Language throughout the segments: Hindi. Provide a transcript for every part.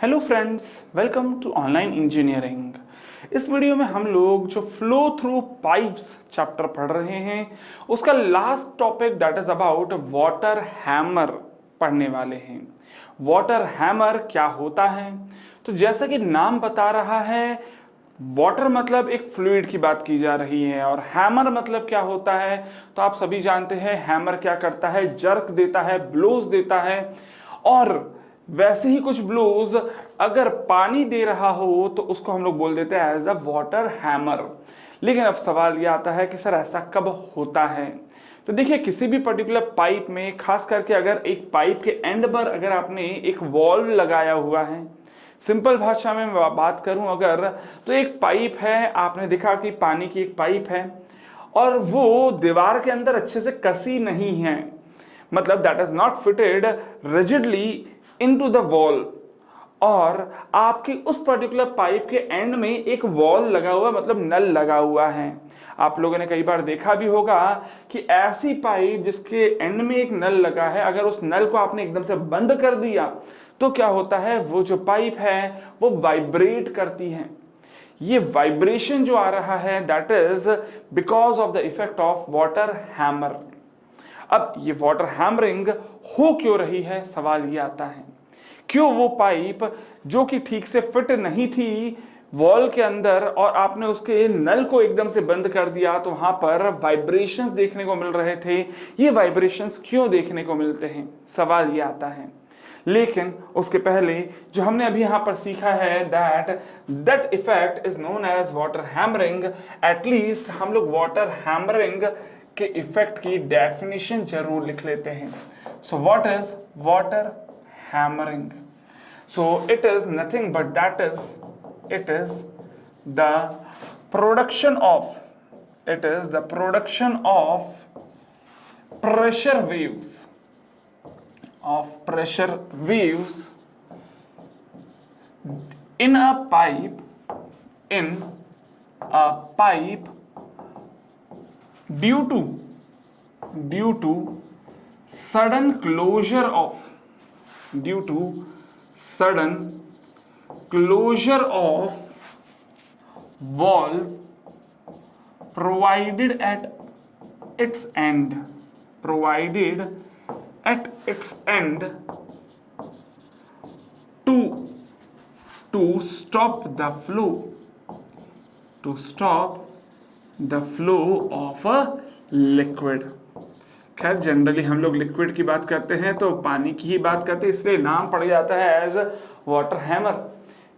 Hello friends, welcome to online engineering. इस वीडियो में हम लोग जो फ्लो थ्रू पाइप्स चैप्टर पढ़ रहे हैं उसका last topic that is about water hammer पढ़ने वाले हैं। वाटर हैमर क्या होता है? तो जैसा कि नाम बता रहा है, वाटर मतलब एक फ्लूइड की बात की जा रही है और हैमर मतलब क्या होता है? तो आप सभी जानते हैं हैमर क्या करता है, जर्क देता है, ब्लोज देता है। और वैसे ही कुछ ब्लोज अगर पानी दे रहा हो तो उसको हम लोग बोल देते हैं एज अ वाटर हैमर। लेकिन अब सवाल यह आता है कि सर ऐसा कब होता है? तो देखिए, किसी भी पर्टिकुलर पाइप में, खास करके अगर एक पाइप के एंड पर अगर आपने एक वॉल्व लगाया हुआ है, सिंपल भाषा में मैं बात करूं अगर, तो एक पाइप है, आपने देखा कि पानी की एक पाइप है और वो दीवार के अंदर अच्छे से कसी नहीं है, मतलब that is not fitted rigidly into the wall, और आपकी उस पर्टिकुलर पाइप के एंड में एक वॉल लगा हुआ, मतलब नल लगा हुआ है। आप लोगों ने कई बार देखा भी होगा कि ऐसी पाइप जिसके एंड में एक नल लगा है, अगर उस नल को आपने एकदम से बंद कर दिया तो क्या होता है, वो जो पाइप है वो वाइब्रेट करती है। ये वाइब्रेशन जो आ रहा है that is because of the effect of water hammer. अब ये वाटर हैमरिंग हो क्यों रही है, सवाल ये आता है। क्यों वो पाइप जो कि ठीक से फिट नहीं थी वॉल के अंदर और आपने उसके नल को एकदम से बंद कर दिया तो वहां पर वाइब्रेशंस देखने को मिल रहे थे। ये वाइब्रेशंस क्यों देखने को मिलते हैं, सवाल ये आता है। लेकिन उसके पहले जो हमने अभी यहां पर सीखा है that effect is known as water hammering. At least हम लोग वाटर हैमरिंग के इफेक्ट की डेफिनेशन जरूर लिख लेते हैं। So what is water hammering? So it is nothing but it is the production of pressure waves in a pipe due to sudden closure of valve provided at its end to stop the flow of a liquid। खैर जनरली हम लोग लिक्विड की बात करते हैं तो पानी की ही बात करते हैं, इसलिए नाम पड़ जाता है एज वाटर हैमर।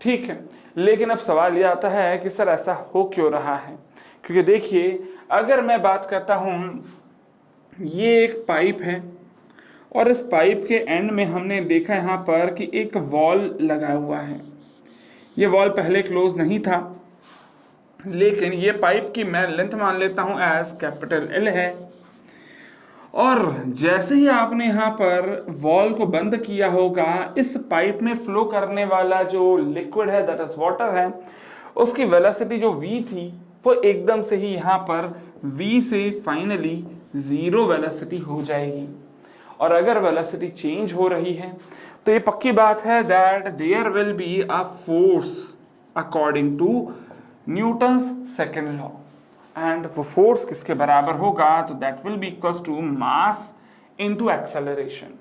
ठीक है, लेकिन अब सवाल ये आता है कि सर ऐसा हो क्यों रहा है? क्योंकि देखिए, अगर मैं बात करता हूं, ये एक पाइप है और इस पाइप के एंड में हमने देखा यहां पर कि एक वॉल लगा हुआ है। ये वॉल पहले क्लोज नहीं था, लेकिन ये पाइप की मैं लेंथ मान लेता हूं एज कैपिटल L है। और जैसे ही आपने यहाँ पर वॉल को बंद किया होगा, इस पाइप में फ्लो करने वाला जो लिक्विड है दैट इज वाटर है, उसकी वेलोसिटी जो v थी वो एकदम से ही यहाँ पर v से फाइनली 0 वेलोसिटी हो जाएगी। और अगर वेलोसिटी चेंज हो रही है तो ये पक्की बात है that there will be a force according to Newton's second law. And वो फोर्स किसके बराबर होगा, तो that will be equals to mass into acceleration.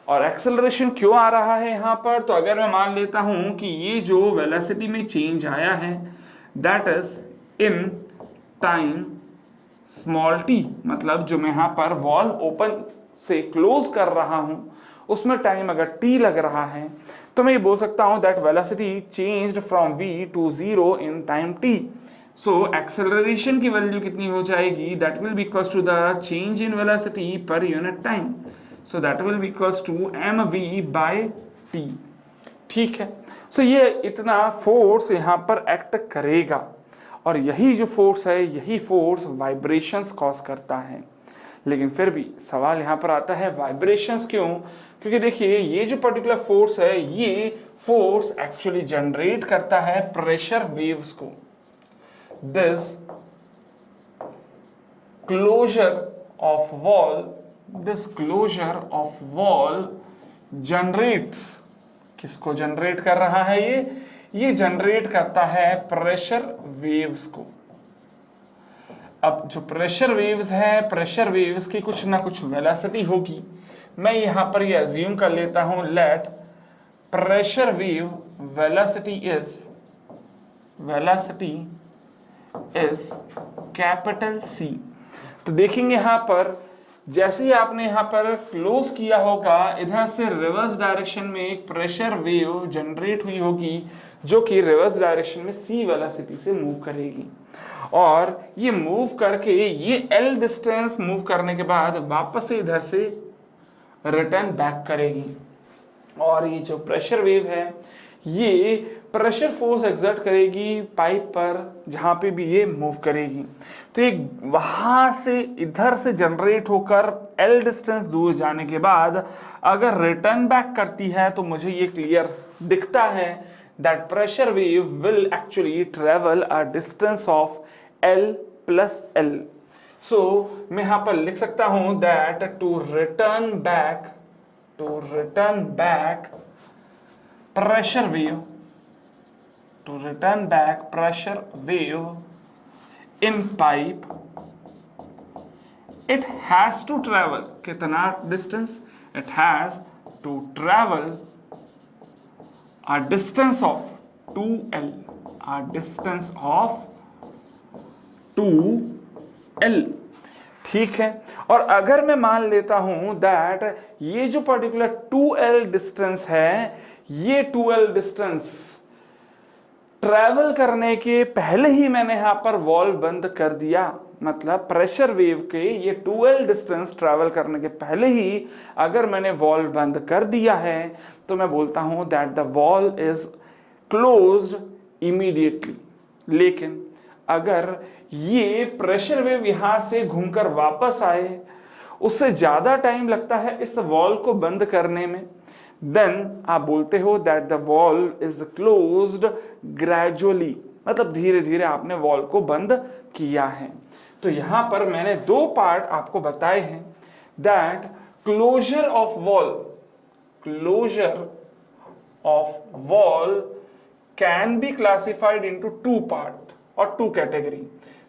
और एक्सेलरेशन क्यों आ रहा है यहाँ पर, तो अगर मैं मान लेता हूं कि ये जो वेलोसिटी में चेंज आया है that is in time small t, मतलब जो मैं यहाँ पर वॉल ओपन से क्लोज कर रहा हूं उसमें टाइम अगर t लग रहा है तो मैं ये बोल सकता हूं that velocity changed from v to 0 in time t। So acceleration की वैल्यू कितनी हो जाएगी, that will be equals to the change in velocity per unit time. So that will be equals to mv by t। ठीक है, सो ये इतना फोर्स यहाँ पर एक्ट करेगा और यही जो फोर्स है, यही फोर्स वाइब्रेशंस कॉज करता है। लेकिन फिर भी सवाल यहाँ पर आता है वाइब्रेशंस क्यों? क्योंकि देखिए, ये जो पर्टिकुलर फोर्स है, ये फोर्स एक्चुअली जनरेट करता है प्रेशर वेव्स को। This closure of wall generates किसको जनरेट कर रहा है? ये जनरेट करता है प्रेशर वेव्स को। अब जो प्रेशर वेव्स है, प्रेशर वेव्स की कुछ ना कुछ वेलोसिटी होगी। मैं यहां पर ये अज्यूम कर लेता हूं, let pressure wave velocity is capital C. तो देखेंगे यहां पर जैसे ही आपने यहां पर क्लोज किया होगा, इधर से रिवर्स डायरेक्शन में एक प्रेशर वेव जनरेट हुई होगी जो कि रिवर्स डायरेक्शन में सी वेलोसिटी से मूव करेगी, और ये मूव करके ये एल डिस्टेंस मूव करने के बाद वापस से इधर से रिटर्न बैक करेगी। और ये जो प्रेशर वेव है ये प्रेशर फोर्स एक्सर्ट करेगी पाइप पर जहां पे भी ये मूव करेगी। तो एक वहां से इधर से जनरेट होकर एल डिस्टेंस दूर जाने के बाद अगर रिटर्न बैक करती है तो मुझे ये क्लियर दिखता है that pressure wave will actually travel a distance of L plus L. So मैं यहां पर लिख सकता हूं that to return back pressure wave in pipe, it has to travel कितना distance? It has to travel a distance of 2L, a distance of 2L। ठीक है, और अगर मैं मान लेता हूं दैट ये जो पर्टिकुलर 2L डिस्टेंस है, ये 2L डिस्टेंस ट्रैवल करने के पहले ही मैंने यहां पर वॉल्व बंद कर दिया, मतलब प्रेशर वेव के ये 2L डिस्टेंस ट्रैवल करने के पहले ही अगर मैंने वॉल्व बंद कर दिया है तो मैं बोलता हूं that the valve is closed immediately. लेकिन अगर ये प्रेशर वेव यहां से घूमकर वापस आए, उससे ज्यादा टाइम लगता है इस वॉल्व को बंद करने में, देन आप बोलते हो that the valve is closed gradually, मतलब धीरे धीरे आपने वॉल्व को बंद किया है। तो यहां पर मैंने दो पार्ट आपको बताए हैं that closure of valve can be classified into two part और two category.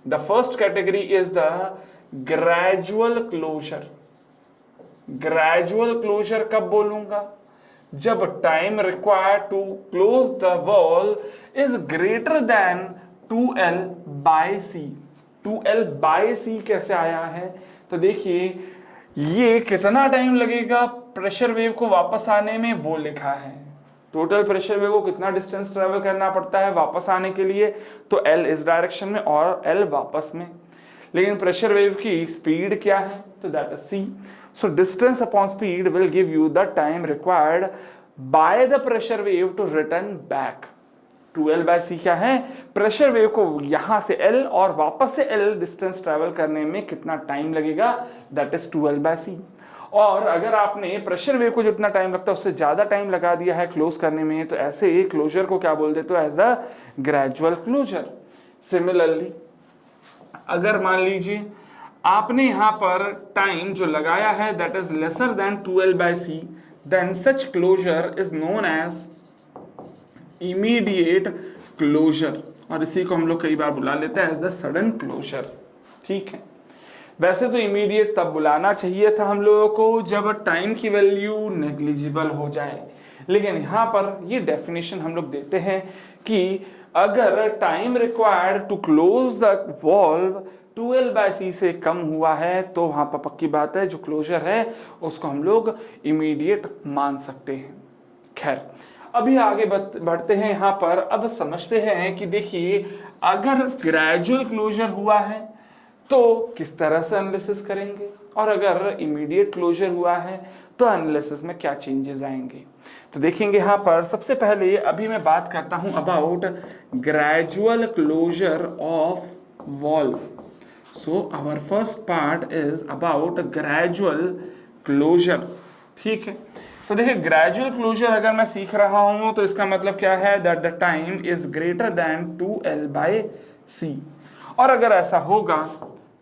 The first category is the gradual closure. Gradual closure कब बोलूंगा? जब time required to close the valve is greater than 2L by C. 2L by C कैसे आया है? तो देखिए ये कितना टाइम लगेगा प्रेशर वेव को वापस आने में वो लिखा है। टोटल प्रेशर वेव को कितना डिस्टेंस ट्रेवल करना पड़ता है वापस आने के लिए, तो L इस डायरेक्शन में और L वापस में। लेकिन प्रेशर वेव की स्पीड क्या है? तो that is c। So distance upon speed will give you the time required by the pressure wave to return back. 2L by c क्या है? प्रेशर वेव को यहां से L और वापस से L डिस्टेंस ट्रेवल करने में कितना टाइम लगेगा, that is 2L by c। और अगर आपने प्रेशर वेव को जितना टाइम लगता है उससे ज्यादा टाइम लगा दिया है क्लोज करने में, तो ऐसे क्लोजर को क्या बोल देते हो? As a gradual closure. Similarly अगर मान लीजिए आपने यहां पर टाइम जो लगाया है that is lesser than 2L by c, then such closure is known as immediate closure, और इसी को हम लोग कई बार बुला लेते हैं एज द सडन क्लोजर। ठीक है, वैसे तो इमीडिएट तब बुलाना चाहिए था हम लोगों को जब टाइम की वैल्यू नेग्लिजिबल हो जाए, लेकिन यहां पर ये डेफिनेशन हम लोग देते हैं कि अगर time required to close the valve 2L by c से कम हुआ है तो वहां पर पक्की बात है जो क्लोजर है उसको हम लोग इमीडिएट मान सकते हैं। खैर अभी आगे बढ़ते हैं यहां पर। अब समझते हैं कि देखिए अगर ग्रेजुअल क्लोजर हुआ है तो किस तरह से एनालिसिस करेंगे, और अगर इमीडिएट क्लोजर हुआ है तो एनालिसिस में क्या चेंजेस आएंगे। तो देखेंगे यहां पर सबसे पहले अभी मैं बात करता हूं about gradual closure of valve. So our first part is about gradual closure। ठीक है, तो देखिए ग्रेजुअल क्लोजर अगर मैं सीख रहा हूं तो इसका मतलब क्या है? That the time is greater than 2L by c। और अगर ऐसा होगा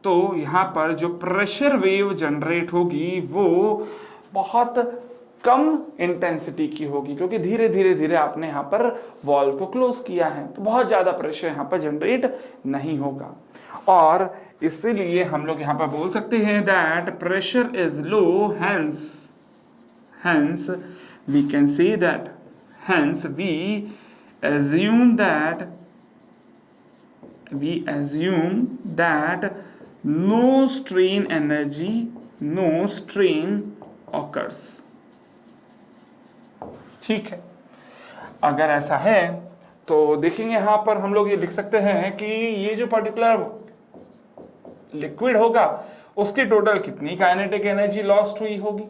तो यहां पर जो प्रेशर वेव जनरेट होगी वो बहुत कम इंटेंसिटी की होगी, क्योंकि धीरे धीरे धीरे आपने यहाँ पर वॉल्व को क्लोज किया है, तो बहुत ज्यादा प्रेशर यहाँ पर जनरेट नहीं होगा। और इसीलिए हम लोग यहाँ पर बोल सकते हैं that pressure is low, hence we can say that, hence we assume that no strain occurs। ठीक है, अगर ऐसा है तो देखेंगे यहां पर हम लोग ये लिख सकते हैं कि ये जो पर्टिकुलर लिक्विड होगा उसकी टोटल कितनी काइनेटिक एनर्जी लॉस्ट हुई होगी,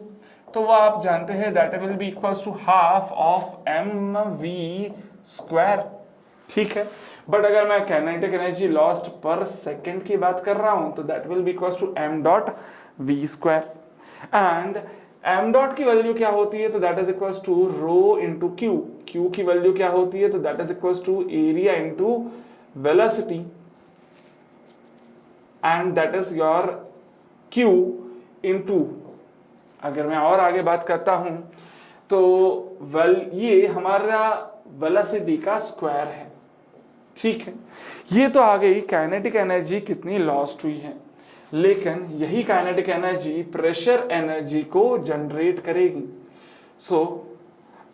तो वो आप जानते हैं that will be equals to half of mv²। ठीक है, बट अगर मैं kinetic energy lost per second की बात कर रहा हूं तो that will be equals to m.v²। And m dot की वैल्यू क्या होती है, तो that is equals to rho into Q. Q की वैल्यू क्या होती है, तो that is equals to area into velocity, and that is your Q into, अगर मैं और आगे बात करता हूं तो ये हमारा वेलोसिटी का स्क्वायर है। ठीक है, ये तो आ गई काइनेटिक एनर्जी कितनी लॉस्ट हुई है, लेकिन यही काइनेटिक एनर्जी प्रेशर एनर्जी को जनरेट करेगी। सो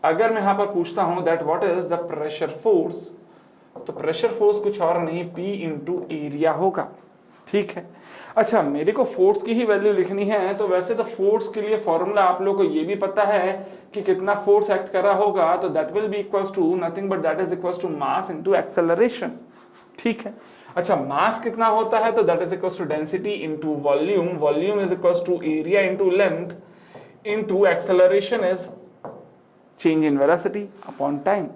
अगर मैं यहां पर पूछता हूं that what is the pressure force, तो प्रेशर फोर्स कुछ और नहीं P इंटू एरिया होगा। ठीक है, अच्छा मेरे को फोर्स की ही वैल्यू लिखनी है, तो वैसे तो फोर्स के लिए फॉर्मूला आप लोगों को ये भी पता है कि कितना फोर्स एक्ट कर रहा होगा, तो that will be equals to nothing but that is equals to mass into acceleration. ठीक है, अच्छा मास कितना होता है, तो that is equals to density into volume, volume is equals to area into length into acceleration is change in velocity upon time.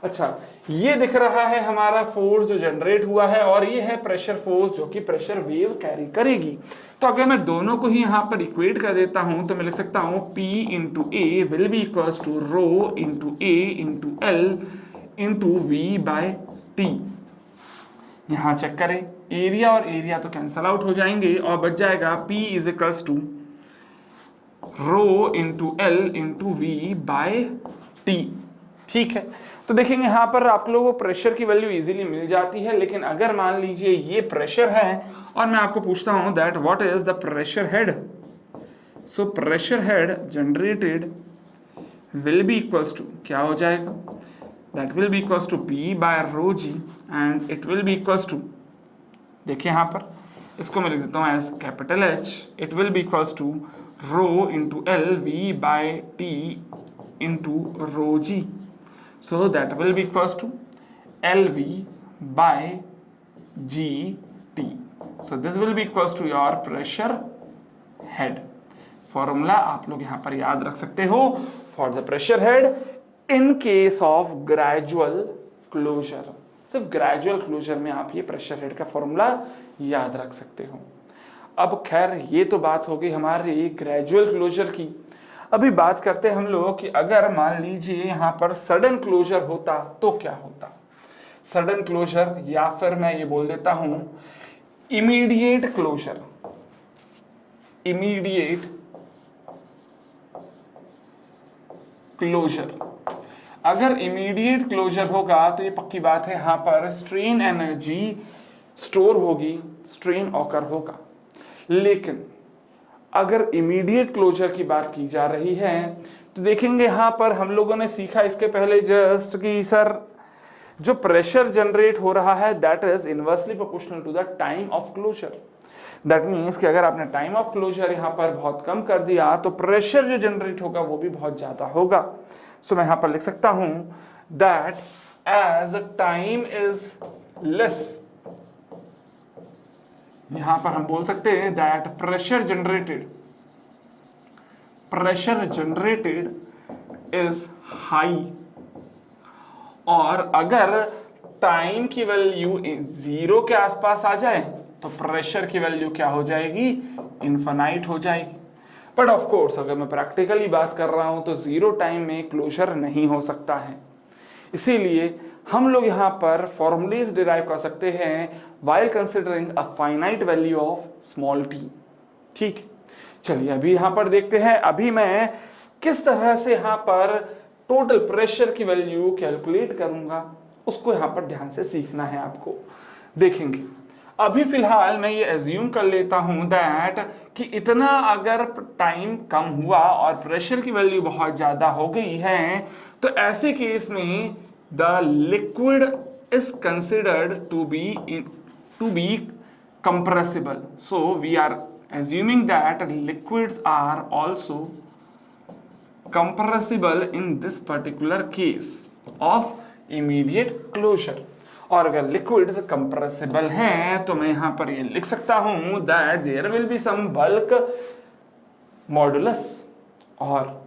अच्छा ये दिख रहा है हमारा फोर्स जो जनरेट हुआ है, और ये है प्रेशर फोर्स जो कि प्रेशर वेव कैरी करेगी। तो अगर मैं दोनों को ही यहां पर इक्वेट कर देता हूं तो मैं लिख सकता हूं P into A will be equals to rho into A into L into V by T. यहां चेक करें, एरिया और एरिया तो कैंसल आउट हो जाएंगे और बच जाएगा P is equals to rho into L into V by T. ठीक है, तो देखेंगे यहां पर आप लोगों को प्रेशर की वैल्यू इजीली मिल जाती है, लेकिन अगर मान लीजिए ये प्रेशर है और मैं आपको पूछता हूं that what is the pressure head, so pressure head generated will be equals to क्या हो जाएगा, that will be equals to P by rho G, and it will be equals to, देखिए यहां पर इसको मैं लिख देता हूं as capital H, it will be equals to rho into L V by T into rho G. So that will be equals to LV by GT. So this will be equals to your pressure head. Formula आप लोग यहां पर याद रख सकते हो for the pressure head in case of gradual closure. सिर्फ ग्रेजुअल क्लोजर में आप ये प्रेशर हेड का फॉर्मूला याद रख सकते हो। अब खैर ये तो बात हो गई हमारी ग्रेजुअल क्लोजर की। अभी बात करते हैं हम लोग कि अगर मान लीजिए यहां पर सडन क्लोजर होता तो क्या होता। सडन क्लोजर या फिर मैं ये बोल देता हूं इमीडिएट क्लोजर। इमीडिएट क्लोजर, अगर इमीडिएट क्लोजर होगा तो ये पक्की बात है यहां पर स्ट्रेन एनर्जी स्टोर होगी, स्ट्रेन ऑकर होगा। लेकिन अगर इमीडिएट क्लोजर की बात की जा रही है तो देखेंगे यहां पर हम लोगों ने सीखा इसके पहले जस्ट कि सर जो प्रेशर जनरेट हो रहा है that is inversely proportional to the time of closure. That means कि अगर आपने टाइम ऑफ क्लोजर यहां पर बहुत कम कर दिया तो प्रेशर जो जनरेट होगा वो भी बहुत ज्यादा होगा। सो मैं यहां पर लिख सकता हूं that as time is less, यहां पर हम बोल सकते हैं that pressure generated is high. और अगर टाइम की वैल्यू 0 के आसपास आ जाए तो प्रेशर की वैल्यू क्या हो जाएगी, इनफाइनाइट हो जाएगी। बट ऑफ कोर्स अगर मैं प्रैक्टिकली बात कर रहा हूं तो 0 टाइम में क्लोजर नहीं हो सकता है। इसीलिए हम लोग यहां पर फॉर्मूलेज डिराइव कर सकते हैं while considering a finite value of small t। ठीक, चलिए अभी यहां पर देखते हैं। अभी मैं किस तरह से यहाँ पर टोटल प्रेशर की वैल्यू कैलकुलेट करूंगा, उसको यहाँ पर ध्यान से सीखना है आपको, देखेंगे। अभी फिलहाल मैं ये एज्यूम कर लेता हूं दैट कि इतना अगर टाइम कम हुआ और प्रेशर की वैल्यू बहुत ज्यादा हो गई है, तो ऐसे केस में the liquid is considered to be compressible. So we are assuming that liquids are also compressible in this particular case of immediate closure. और अगर लिक्विड्स कंप्रेसिबल हैं तो मैं यहां पर ये लिख सकता हूं that there will be some bulk modulus, और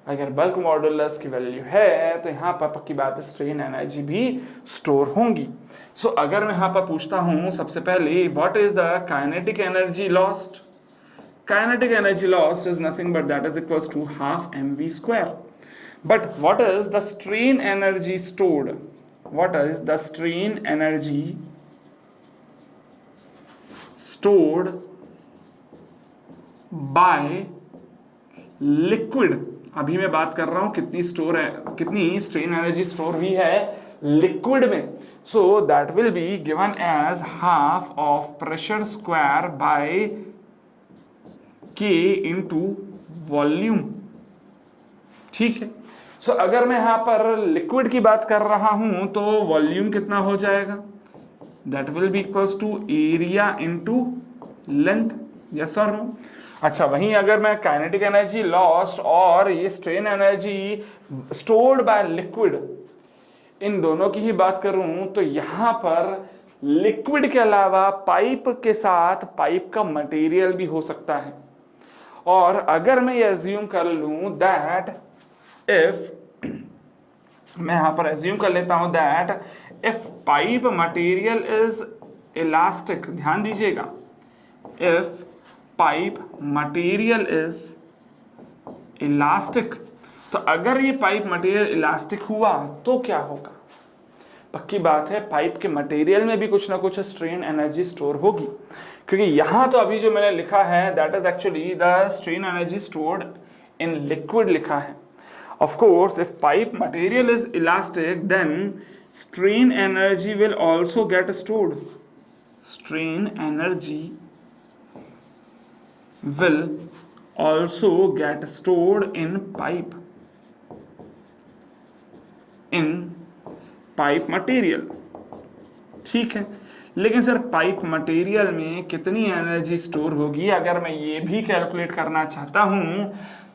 अगर बल्क मॉडुलस की वैल्यू है तो यहां पर पक्की बात है स्ट्रेन एनर्जी भी स्टोर होंगी। सो अगर मैं यहां पर पूछता हूं सबसे पहले what is the kinetic energy lost, kinetic energy lost is nothing but that is equals to half mv square. But what is the strain energy stored, what is the strain energy stored by liquid। अभी मैं बात कर रहा हूं कितनी स्टोर है, कितनी स्ट्रेन एनर्जी स्टोर हुई है लिक्विड में। So that will be given as half of pressure square by K into volume. ठीक है, सो अगर मैं यहां पर लिक्विड की बात कर रहा हूं तो वॉल्यूम कितना हो जाएगा, that will be equals to area into length, yes और नो। अच्छा, वहीं अगर मैं काइनेटिक एनर्जी लॉस्ट और ये strain energy stored by liquid, इन दोनों की ही बात करूं तो यहां पर लिक्विड के अलावा पाइप के साथ पाइप का मटेरियल भी हो सकता है। और अगर मैं ये अज्यूम कर लूं दैट इफ, मैं यहां पर एज्यूम कर लेता हूं that if pipe material is elastic, ध्यान दीजिएगा, if pipe material is elastic, तो अगर ये पाइप मटेरियल इलास्टिक हुआ तो क्या होगा, पक्की बात है पाइप के मटेरियल में भी कुछ ना कुछ स्ट्रेन एनर्जी स्टोर होगी, क्योंकि यहां तो अभी जो मैंने लिखा है that is actually the strain energy stored in liquid लिखा है। Of course, if pipe material is elastic, then strain energy will also get stored. Strain energy will also get stored in pipe material. ठीक है, लेकिन सर पाइप मटेरियल में कितनी एनर्जी स्टोर होगी, अगर मैं ये भी कैलकुलेट करना चाहता हूं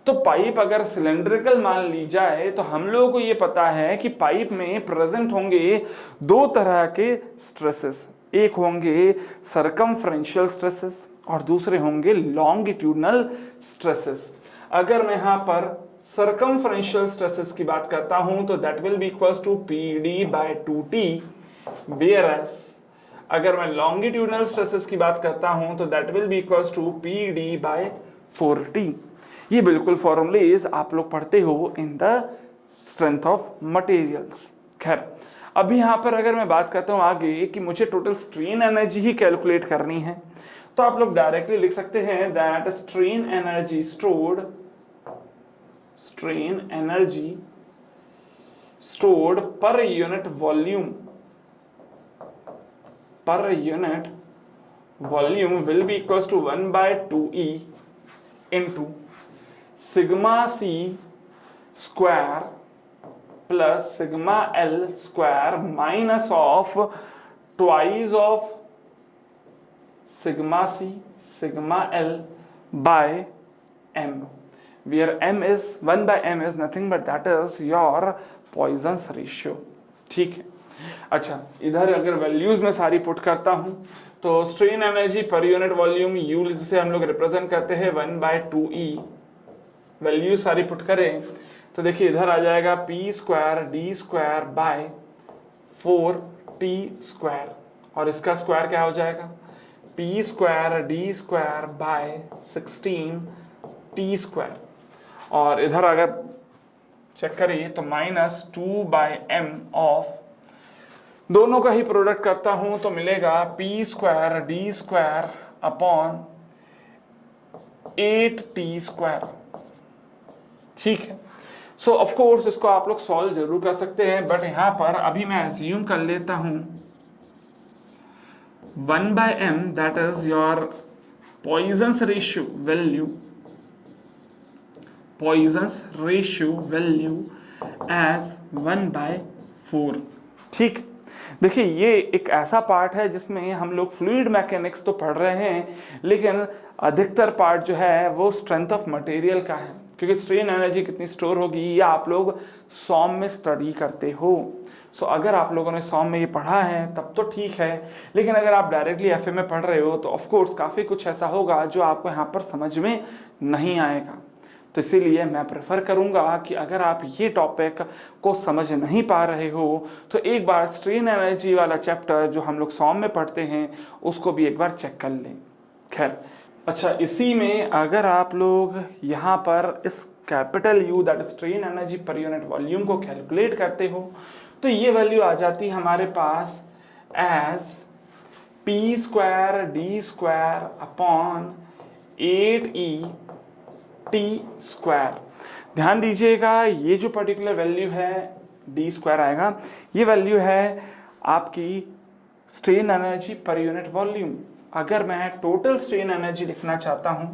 तो पाइप अगर सिलेंड्रिकल मान ली जाए तो हम लोगों को ये पता है कि पाइप में प्रेजेंट होंगे दो तरह के स्ट्रेसेस, एक होंगे सरकमफ्रेंशियल स्ट्रेसेस और दूसरे होंगे लॉन्गिट्यूडनल स्ट्रेसेस। अगर मैं यहां पर सरकमफ्रेंशियल स्ट्रेसेस की बात करता हूं तो that will be equals to PD by 2T, whereas अगर मैं लॉन्गिट्यूडनल स्ट्रेसेस की बात करता हूं तो that will be equals to PD by 4T। ये बिल्कुल फॉर्मूलेज आप लोग पढ़ते हो in the strength of materials. खैर, अभी यहां पर अगर मैं बात करता हूं आगे कि मुझे टोटल स्ट्रेन एनर्जी ही कैलकुलेट करनी है, तो आप लोग डायरेक्टली लिख सकते हैं that strain energy stored per unit volume will be equals to 1/2E into sigma C square plus sigma L square minus of twice of sigma C sigma L by M, where M is 1/m is nothing but that is your Poisson's ratio। ठीक है, अच्छा इधर अगर वैल्यूज में सारी पुट करता हूं तो स्ट्रेन एनर्जी पर यूनिट वॉल्यूम U जिसे हम लोग रिप्रेजेंट करते हैं 1/2E, वैल्यू सारी पुट करें तो देखिए इधर आ जाएगा P square D square by 4T square, और इसका स्क्वायर क्या हो जाएगा P square D square by 16T square, और इधर अगर चेक करिए तो -2/m ऑफ दोनों का ही प्रोडक्ट करता हूं तो मिलेगा P square D square upon 8T square. ठीक है। सो ऑफ कोर्स इसको आप लोग सॉल्व जरूर कर सकते हैं, बट यहां पर अभी मैं एज्यूम कर लेता हूं 1/m that is your Poisson's ratio value as 1/4। ठीक, देखिए ये एक ऐसा पार्ट है जिसमें हम लोग फ्लूइड मैकेनिक्स तो पढ़ रहे हैं, लेकिन अधिकतर पार्ट जो है वो स्ट्रेंथ ऑफ मटेरियल का है, क्योंकि स्ट्रेन एनर्जी कितनी स्टोर होगी ये आप लोग सॉम में स्टडी करते हो। सो अगर आप लोगों ने सॉम में ये पढ़ा है तब तो ठीक है, लेकिन अगर आप डायरेक्टली एफए में पढ़ रहे हो तो ऑफकोर्स काफ़ी कुछ ऐसा होगा जो आपको यहाँ पर समझ में नहीं आएगा। तो इसीलिए मैं प्रेफर करूंगा कि अगर आप ये टॉपिक को समझ नहीं पा रहे हो तो एक बार स्ट्रेन एनर्जी वाला चैप्टर जो हम लोग सॉम में पढ़ते हैं उसको भी एक बार चेक कर लें। खैर, अच्छा, इसी में अगर आप लोग यहाँ पर इस capital U that strain energy पर यूनिट वॉल्यूम को कैलकुलेट करते हो तो ये वैल्यू आ जाती है हमारे पास as P² D² / 8E T²। ध्यान दीजिएगा, ये जो पर्टिकुलर वैल्यू है D² आएगा, ये वैल्यू है आपकी स्ट्रेन एनर्जी पर यूनिट वॉल्यूम। अगर मैं टोटल स्ट्रेन एनर्जी लिखना चाहता हूं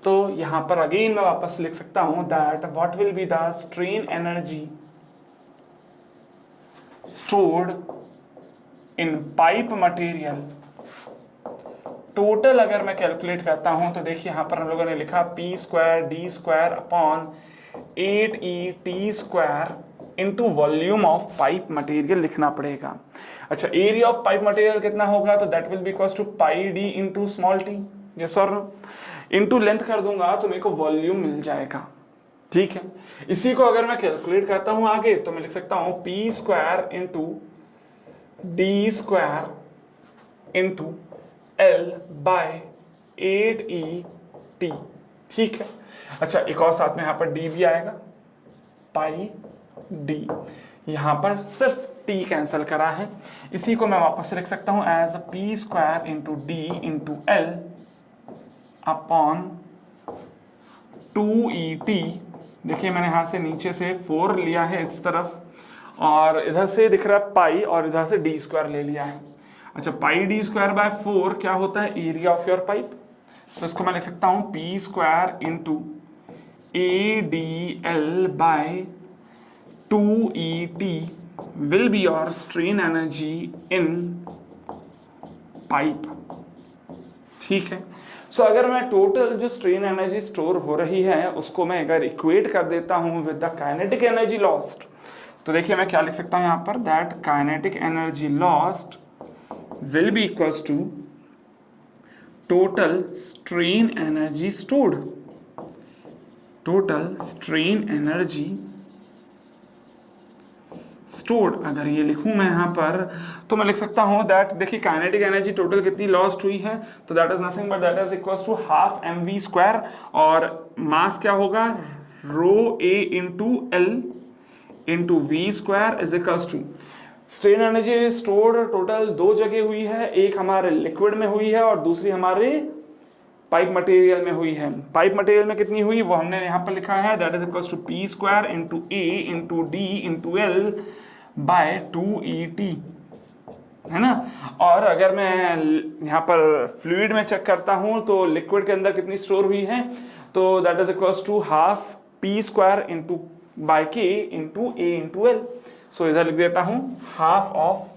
तो यहां पर अगेन मैं वापस लिख सकता हूं that what will be the strain energy stored in pipe material. Total अगर मैं कैलकुलेट करता हूं तो देखिए यहां पर हम लोगों ने लिखा P² D² / 8E T² into volume of pipe material लिखना पड़ेगा। अच्छा, एरिया ऑफ पाइप मटेरियल कितना होगा तो that will be equals to πd into small T, yes और नो, इंटू लेंथ कर दूंगा तो मेरे को वॉल्यूम मिल जाएगा। ठीक है, इसी को अगर मैं कैलकुलेट करता हूं आगे तो मैं लिख सकता हूं P² into D² into L/8ET। ठीक है, अच्छा एक और साथ में यहां पर D भी आएगा, πd, यहां पर सिर्फ T कैंसिल करा है, इसी को मैं वापस से लिख सकता हूं as P² into D into L upon 2ET। देखिए मैंने यहां से नीचे से 4 लिया है इस तरफ, और इधर से दिख रहा है पाई और इधर से D² ले लिया है। अच्छा, πd²/4 क्या होता है, एरिया ऑफ योर पाइप। तो इसको मैं लिख सकता हूं P² into ADL/2ET will be your strain energy in pipe। ठीक है, सो अगर मैं टोटल जो स्ट्रेन एनर्जी स्टोर हो रही है उसको मैं अगर इक्वेट कर देता हूं with the kinetic energy lost, तो देखिए मैं क्या लिख सकता हूं यहां पर that kinetic energy lost will be equals to total strain energy stored। total strain energy stored अगर ये लिखूं मैं यहां पर तो मैं लिख सकता हूं दैट, देखिए काइनेटिक एनर्जी टोटल कितनी लॉस्ट हुई है तो that is nothing but that is equals to ½ mv², और मास क्या होगा ρA into L into V² is equals to strain energy stored total दो जगह हुई है, एक हमारे लिक्विड में हुई है और दूसरी हमारे पाइप मटेरियल में हुई है। पाइप मटेरियल में कितनी हुई वो हमने यहाँ पर लिखा है that is equals to P² into A into D into L by 2ET, है ना। और अगर मैं यहाँ पर फ्लूइड में चेक करता हूँ तो लिक्विड के अंदर कितनी स्टोर हुई है तो that is equals to ½ P² into by K into A into L। So इधर लिख देता हूं ½ of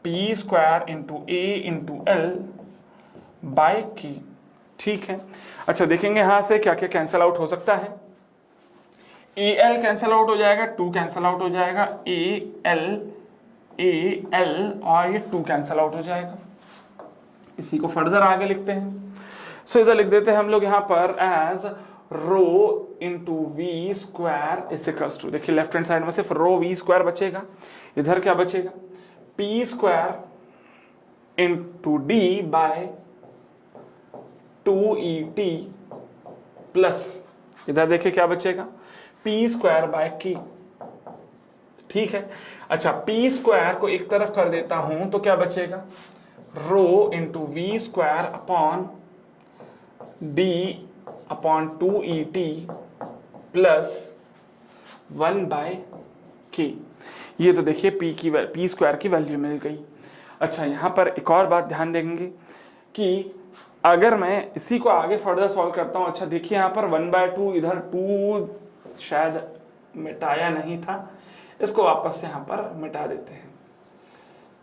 P² into A into L by K। ठीक है, अच्छा देखेंगे यहां से क्या क्या कैंसल आउट हो सकता है। AL कैंसल आउट हो जाएगा, 2 कैंसल आउट हो जाएगा, AL और ये 2 कैंसल आउट हो जाएगा। इसी को फर्दर आगे लिखते हैं। सो इधर लिख देते हैं हम लोग यहां पर as ρ into V² is equals to, देखिए लेफ्ट हैंड साइड में सिर्फ ρV² बचेगा, इधर क्या बचेगा P² into D bye 2ET plus इधर देखिए क्या बचेगा P² बाय K। ठीक है, अच्छा P² को एक तरफ कर देता हूं तो क्या बचेगा ρ into V² upon D upon 2ET plus 1/k। ये तो देखिए पी स्क्वायर की वैल्यू मिल गई। अच्छा, यहाँ पर एक और बात ध्यान देंगे कि अगर मैं इसी को आगे फर्दर सॉल्व करता हूँ, अच्छा देखिए यहाँ पर 1/2, इधर 2 शायद मिटाया नहीं था, इसको वापस से यहाँ पर मिटा देते हैं।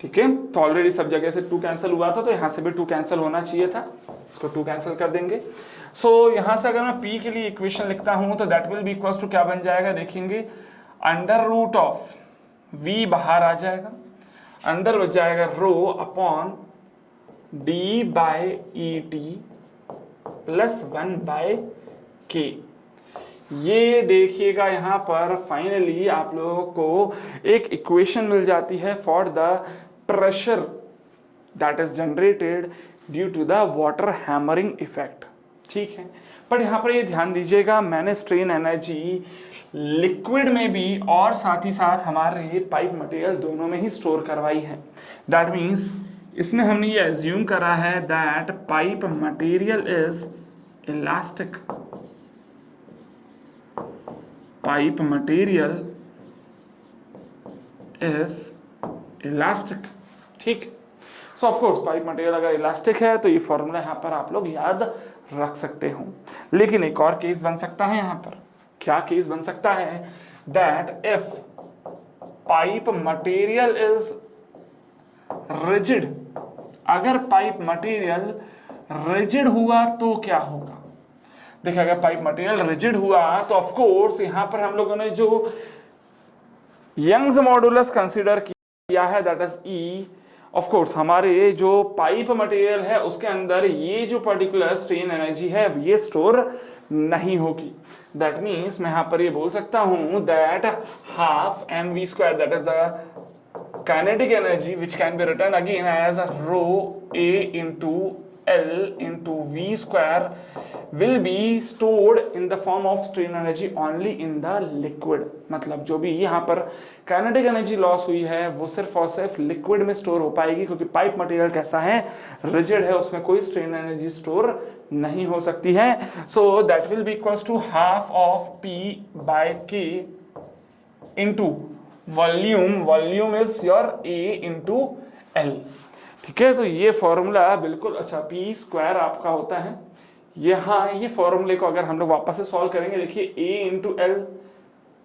ठीक है, तो ऑलरेडी सब जगह से 2 कैंसिल हुआ था, तो यहाँ से भी 2 कैंसिल होना चाहिए था, इसको 2 कैंसिल कर देंगे। सो यहाँ से अगर मैं p के लिए इक्वेशन लिखता हूँ तो that will be equals to क्या बन जाएगा, देखेंगे अंडर रूट ऑफ v बाहर आ जाएगा, अंदर बच जाएगा rho upon d/et plus 1/k। ये देखिएगा यहाँ पर फाइनली आप लोगों को एक इक्वेशन मिल जाती है for the pressure that is generated due to the water hammering effect. ठीक है, पर यहाँ पर ये ध्यान दीजिएगा, मैंने स्ट्रेन एनर्जी लिक्विड में भी और साथ ही साथ हमारे पाइप मटेरियल दोनों में ही स्टोर करवाई है। दैट मीन्स इसमें हमने ये एज्यूम करा है that pipe material is elastic, pipe material is elastic. ठीक, so of course pipe material अगर इलास्टिक है तो ये फॉर्मूला यहाँ पर आप लोग याद रख सकते हो। लेकिन एक और केस बन सकता है यहाँ पर, क्या केस बन सकता है, that if pipe material is rigid, अगर पाइप मटेरियल रिजिड हुआ तो क्या होगा। देखिए अगर पाइप मटेरियल रिजिड हुआ तो ऑफ कोर्स यहाँ पर हम लोगों ने जो यंग्स मॉडुलस कंसीडर किया है that is E, of course हमारे जो पाइप मटेरियल है उसके अंदर ये जो पर्टिकुलर स्ट्रेन एनर्जी है ये स्टोर नहीं होगी। दैट मीन्स मैं यहाँ पर ये बोल सकता हूं that half mv² that is the kinetic energy which can be written again as rho a into L into v² will be stored in the form of strain energy only in the liquid। मतलब जो भी यहाँ पर काइनेटिक एनर्जी लॉस हुई है वो सिर्फ और सिर्फ लिक्विड में स्टोर हो पाएगी, क्योंकि पाइप मटेरियल कैसा है, रिजिड है, उसमें कोई स्ट्रेन एनर्जी स्टोर नहीं हो सकती है। So that will be equals to half of p/k into volume, volume is your a into L। ठीक है, तो ये फॉर्मूला बिल्कुल अच्छा p² आपका होता है ये। हाँ, ये फॉर्मूले को अगर हम लोग वापस से सॉल्व करेंगे, देखिए a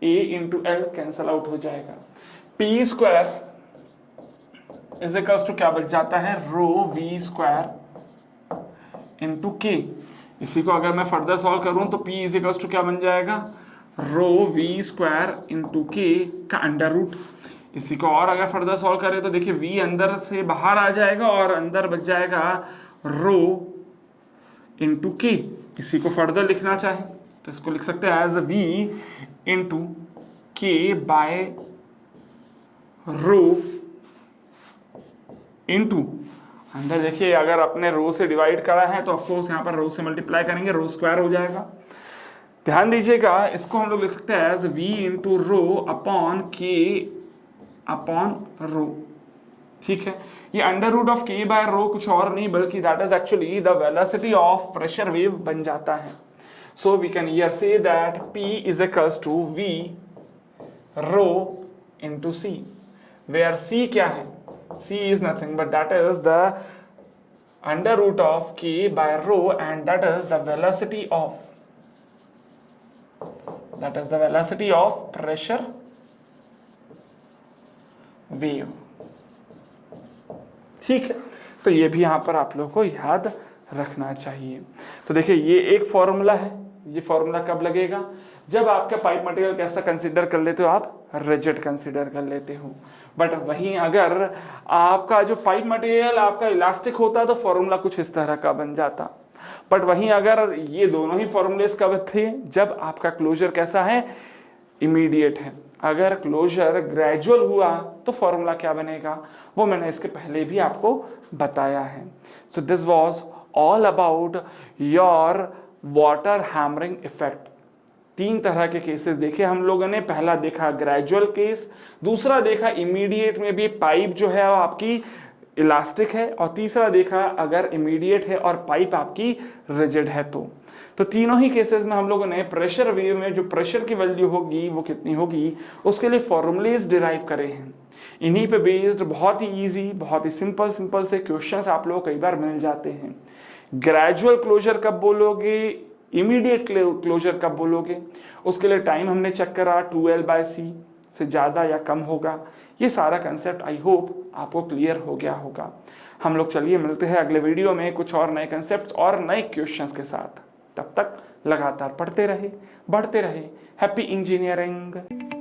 into L cancel out हो जाएगा, p² इज इक्वल्स टू क्या बच जाता है, रो v² इंटू k। इसी को अगर मैं फर्दर सॉल्व करूं तो p इज इक्वल्स टू क्या बन जाएगा, रो v² इंटू k का अंडर रूट। इसी को और अगर फर्दर सॉल्व करें तो देखिए v अंदर से बाहर आ जाएगा और अंदर बच जाएगा रो इंटू k। इसी को फर्दर लिखना चाहे तो इसको लिख सकते हैं as v into k by rho into, अंदर देखिए अगर अपने रो से डिवाइड करा है तो ऑफकोर्स यहाँ पर रो से मल्टीप्लाई करेंगे, रो स्क्वायर हो जाएगा। ध्यान दीजिएगा, इसको हम लोग लिख सकते हैं as v into rho upon k upon rho. ठीक है, ये under root of k by rho कुछ और नहीं बल्कि that is actually the velocity of pressure wave बन जाता है। So we can here say that p is equals to v rho into c, where c क्या है, c is nothing but that is the under root of k by rho and that is the velocity of pressure wave। ठीक है, तो ये भी यहाँ पर आप लोगों को याद रखना चाहिए। तो देखिए ये एक फॉर्मूला है, ये फॉर्मूला कब लगेगा, जब आपका पाइप मटेरियल कैसा कंसीडर कर लेते हो, आप रिजिड कंसीडर कर लेते हो। बट वहीं अगर आपका जो पाइप मटेरियल आपका इलास्टिक होता तो फॉर्मूला कुछ इस तरह का बन जाता। बट वहीं अगर ये दोनों ही फॉर्मूलेस कब थे, जब आपका क्लोजर कैसा है, इमीडिएट है। अगर क्लोजर ग्रेजुअल हुआ तो फॉर्मूला क्या बनेगा, वो मैंने इसके पहले भी आपको बताया है। So this was all about your water hammering effect. 3 तरह के केसेस देखे हम लोगों ने, पहला देखा ग्रेजुअल केस, दूसरा देखा इमीडिएट में भी पाइप जो है वो आपकी इलास्टिक है, और तीसरा देखा अगर इमीडिएट है और पाइप आपकी रिजिड है तो तो तीनों ही केसेस में हम लोगों ने प्रेशर वेव में जो प्रेशर की वैल्यू होगी वो कितनी होगी उसके लिए फॉर्मूलेज डिराइव करे हैं। इन्हीं पे बेस्ड बहुत ही इजी, बहुत ही सिंपल से क्वेश्चंस आप लोग कई बार मिल जाते हैं। ग्रेजुअल क्लोजर कब बोलोगे, इमीडिएट क्लोजर कब बोलोगे, उसके लिए टाइम हमने चेक करा 2L/c से ज़्यादा या कम होगा। ये सारा कंसेप्ट आई होप आपको क्लियर हो गया होगा। हम लोग चलिए मिलते हैं अगले वीडियो में कुछ और नए कंसेप्ट और नए क्वेश्चंस के साथ। तब तक लगातार पढ़ते रहे, बढ़ते रहे। Happy engineering.